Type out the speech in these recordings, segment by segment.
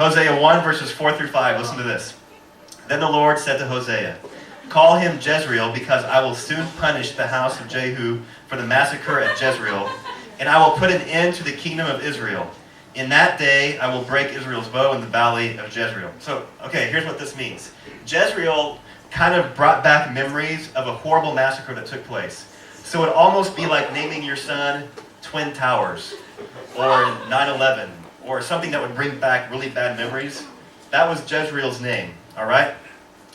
Hosea 1, verses 4 through 5. Listen to this. Then the Lord said to Hosea, call him Jezreel, because I will soon punish the house of Jehu for the massacre at Jezreel, and I will put an end to the kingdom of Israel. In that day, I will break Israel's bow in the valley of Jezreel. So, okay, here's what this means. Jezreel kind of brought back memories of a horrible massacre that took place. So it'd almost be like naming your son Twin Towers or 9/11 or something that would bring back really bad memories. That was Jezreel's name, all right?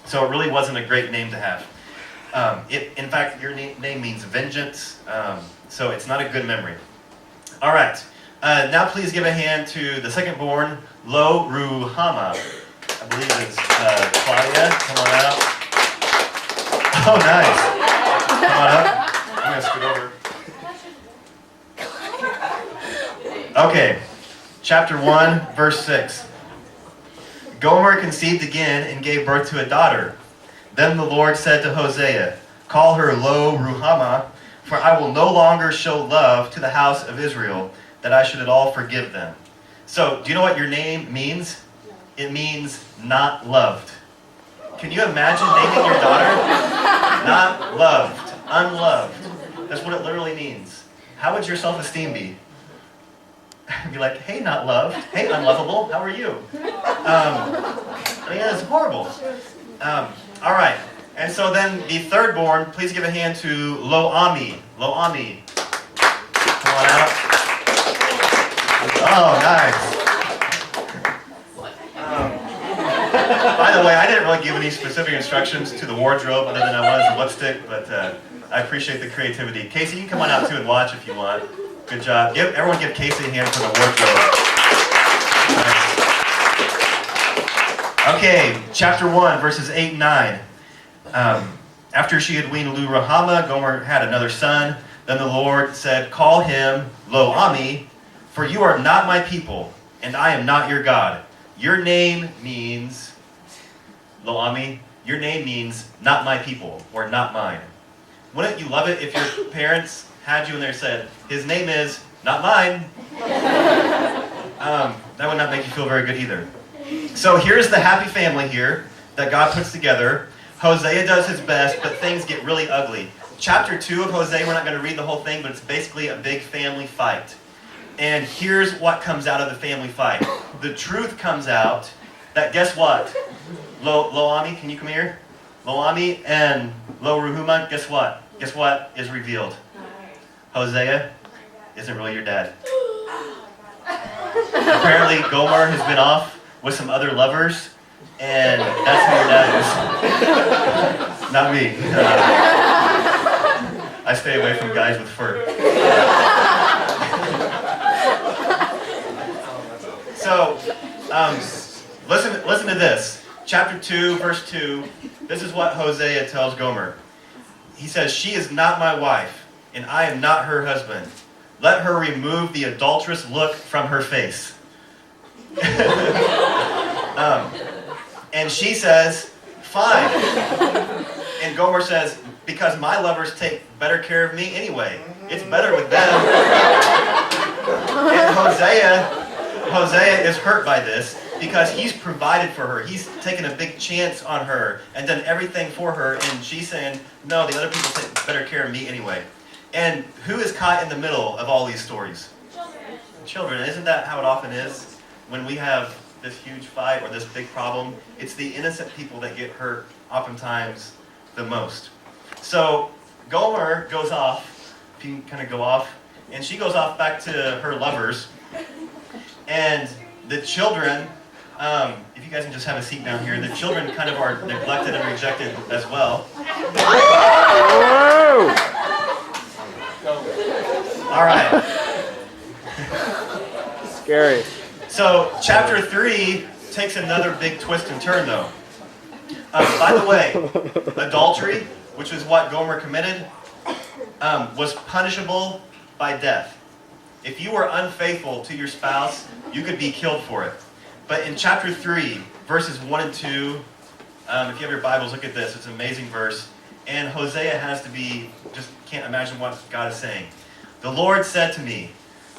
So it really wasn't a great name to have. In fact, your name means vengeance, so it's not a good memory. All right, now please give a hand to the second born, Lo Ruhama. I believe it's Claudia. Come on out. Oh, nice. Come on up. I'm going to scoot over. Okay, chapter 1, verse 6. Gomer conceived again and gave birth to a daughter. Then the Lord said to Hosea, call her Lo Ruhama, for I will no longer show love to the house of Israel, that I should at all forgive them. So, do you know what your name means? It means not loved. Can you imagine naming your daughter? Not loved, unloved. That's what it literally means. How would your self-esteem be? Be like, hey, not loved. Hey, unlovable. How are you? Yeah, it's horrible. All right. And so then the third born, please give a hand to Lo Ami. Lo Ami. Come on out. Oh, nice. By the way, I didn't really give any specific instructions to the wardrobe other than I wanted some lipstick, but I appreciate the creativity. Casey, you can come on out too and watch if you want. Good job. Everyone give Casey a hand for the wardrobe. Nice. Okay, chapter 1, verses 8 and 9. After she had weaned Lo Ruhama, Gomer had another son. Then the Lord said, call him Lo Ami, for you are not my people, and I am not your God. Your name means, Lo Ami, your name means not my people, or not mine. Wouldn't you love it if your parents had you and they said, his name is not mine? That would not make you feel very good either. So here's the happy family here that God puts together. Hosea does his best, but things get really ugly. Chapter 2 of Hosea, we're not going to read the whole thing, but it's basically a big family fight. And here's what comes out of the family fight. The truth comes out that, guess what? Lo Ami, can you come here? Lo Ami and Lo Ruhama, guess what? Guess what is revealed? Hosea isn't really your dad. Apparently, Gomer has been off with some other lovers, and that's who your dad is. Not me. I stay away from guys with fur. So, listen to this. Chapter 2, verse 2. This is what Hosea tells Gomer. He says, she is not my wife, and I am not her husband. Let her remove the adulterous look from her face. And she says, fine. And Gomer says, because my lovers take better care of me anyway. It's better with them. And Hosea is hurt by this because he's provided for her. He's taken a big chance on her and done everything for her. And she's saying, no, the other people take better care of me anyway. And who is caught in the middle of all these stories? Children. Isn't that how it often is? When we have this huge fight or this big problem, it's the innocent people that get hurt oftentimes the most. So Gomer goes off, if you can kind of go off, and she goes off back to her lovers. And the children, if you guys can just have a seat down here, the children kind of are neglected and rejected as well. All right. Scary. So chapter 3 takes another big twist and turn, though. By the way, adultery, which is what Gomer committed, was punishable by death. If you were unfaithful to your spouse, you could be killed for it. But in chapter 3, verses 1 and 2, if you have your Bibles, look at this. It's an amazing verse. And Hosea has to be, just can't imagine what God is saying. The Lord said to me,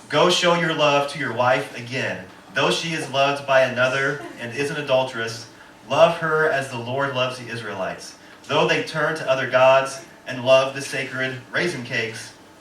go show your love to your wife again. Though she is loved by another and is an adulteress, love her as the Lord loves the Israelites. Though they turn to other gods and love the sacred raisin cakes,